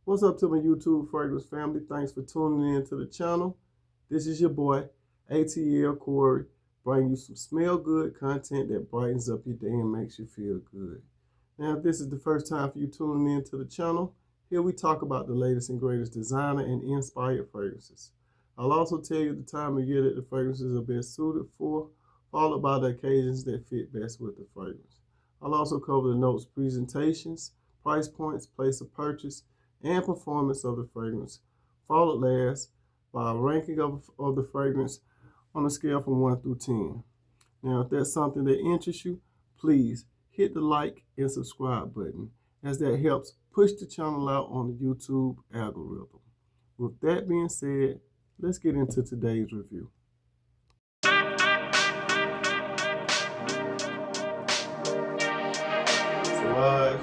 What's up to my YouTube fragrance family? Thanks for tuning in to the channel. This is your boy, ATL Corey, bringing you some smell good content that brightens up your day and makes you feel good. Now, if this is the first time for you tuning in to the channel, here we talk about the latest and greatest designer and inspired fragrances. I'll also tell you the time of year that the fragrances are best suited for, followed by the occasions that fit best with the fragrance. I'll also cover the notes, presentations, price points, place of purchase, and performance of the fragrance, followed last by a ranking of the fragrance on a scale from 1 through 10. Now, if that's something that interests you, please hit the like and subscribe button, as that helps push the channel out on the YouTube algorithm. With that being said, let's get into today's review. Live.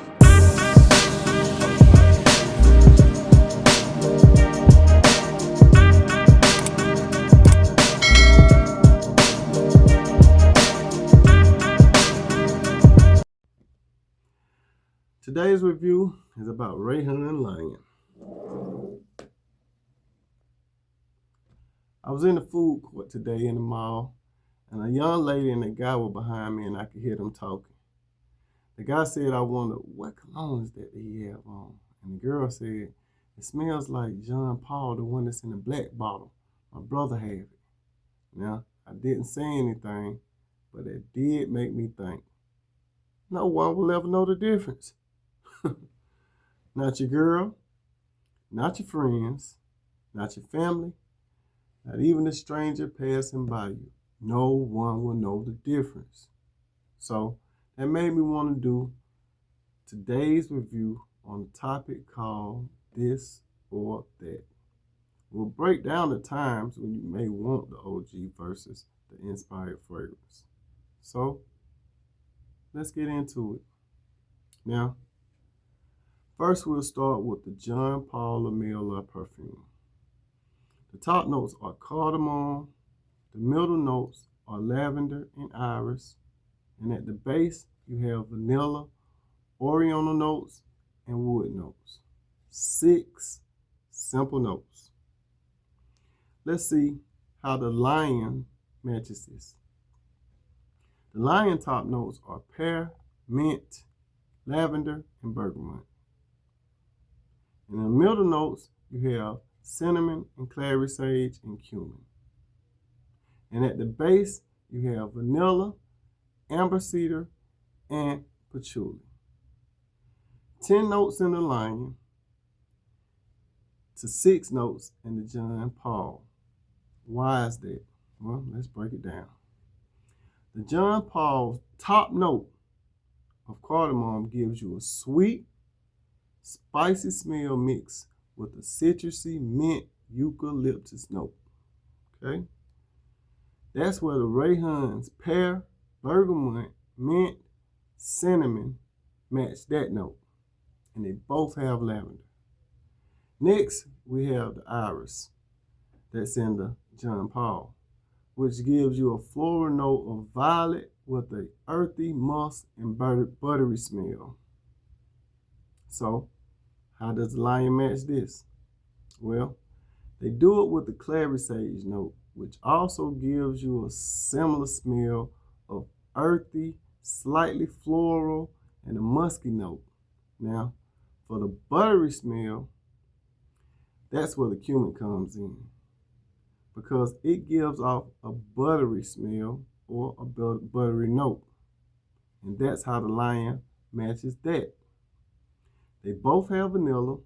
Today's review is about Rayhaan Lion. I was in the food court today in the mall, and a young lady and a guy were behind me, and I could hear them talking. The guy said, "I wonder what cologne is that he have on?" And the girl said, "It smells like John Paul, the one that's in the black bottle. My brother had it." Now, I didn't say anything, but it did make me think. No one will ever know the difference. Not your girl, not your friends, not your family, not even a stranger passing by you. No one will know the difference. So that made me want to do today's review on a topic called This or That. We'll break down the times when you may want the OG versus the inspired fragrance. So let's get into it. Now, first we'll start with the John Paul La Mer perfume. The top notes are cardamom, the middle notes are lavender and iris, and at the base you have vanilla, oriental notes, and wood notes. 6 simple notes. Let's see how the Lion matches this. The Lion top notes are pear, mint, lavender, and bergamot. In the middle notes, you have cinnamon and clary sage and cumin. And at the base, you have vanilla, amber cedar, and patchouli. 10 notes in the Lion to 6 notes in the John Paul. Why is that? Well, let's break it down. The John Paul's top note of cardamom gives you a sweet, spicy smell mixed with a citrusy mint eucalyptus note. Okay? That's where the Rayhaans pear, bergamot, mint, cinnamon match that note. And they both have lavender. Next, we have the iris that's in the John Paul, which gives you a floral note of violet with an earthy musk and buttery smell. So, how does the Lion match this? Well, they do it with the clary sage note, which also gives you a similar smell of earthy, slightly floral, and a musky note. Now, for the buttery smell, that's where the cumin comes in, because it gives off a buttery smell or a buttery note. And that's how the Lion matches that. They both have vanilla,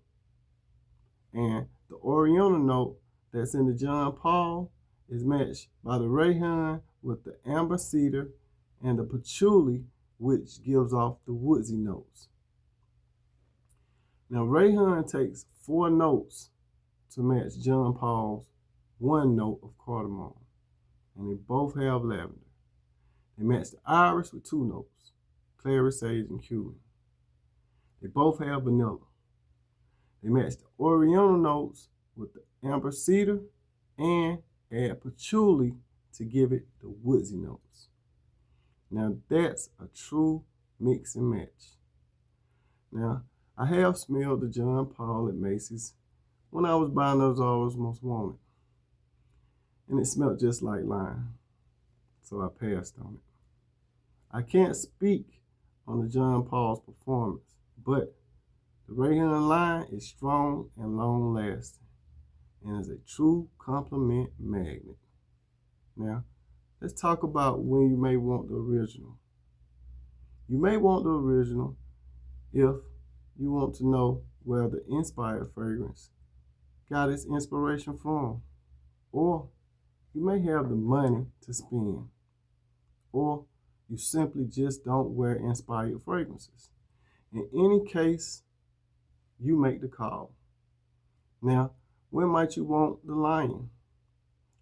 and the oriental note that's in the John Paul is matched by the Rayhaan with the amber cedar and the patchouli, which gives off the woodsy notes. Now, Rayhaan takes 4 notes to match John Paul's 1 note of cardamom, and they both have lavender. They match the iris with 2 notes, clary sage and cumin. They both have vanilla. They match the oriental notes with the amber cedar and add patchouli to give it the woodsy notes. Now that's a true mix and match. Now, I have smelled the John Paul at Macy's when I was buying those Always Most Wanted, and it smelled just like lime, so I passed on it. I can't speak on the John Paul's performance, but the Rayhaan line is strong and long-lasting and is a true compliment magnet. Now, let's talk about when you may want the original. You may want the original if you want to know where the inspired fragrance got its inspiration from, or you may have the money to spend, or you simply just don't wear inspired fragrances. In any case, you make the call. Now, when might you want the lion?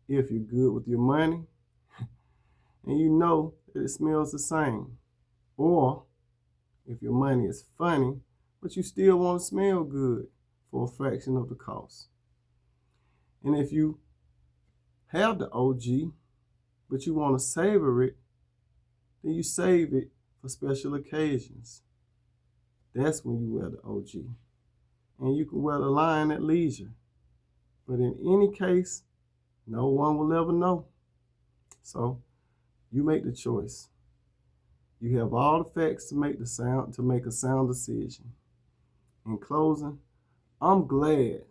If you're good with your money and you know that it smells the same, or if your money is funny, but you still want to smell good for a fraction of the cost. And if you have the OG, but you want to savor it, then you save it for special occasions. That's when you wear the OG. And you can wear the line at leisure. But in any case, no one will ever know. So you make the choice. You have all the facts to make a sound decision. In closing, I'm glad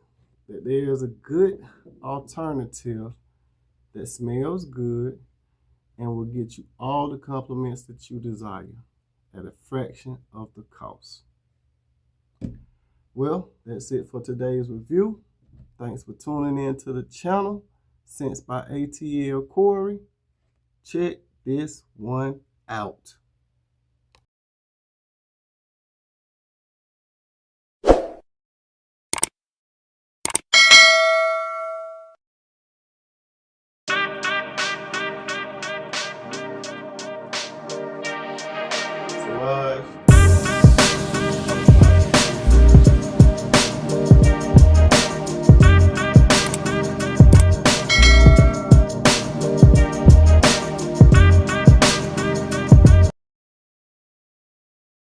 that there is a good alternative that smells good and will get you all the compliments that you desire at a fraction of the cost. Well, that's it for today's review. Thanks for tuning in to the channel. Scents by ATL Corey. Check this one out.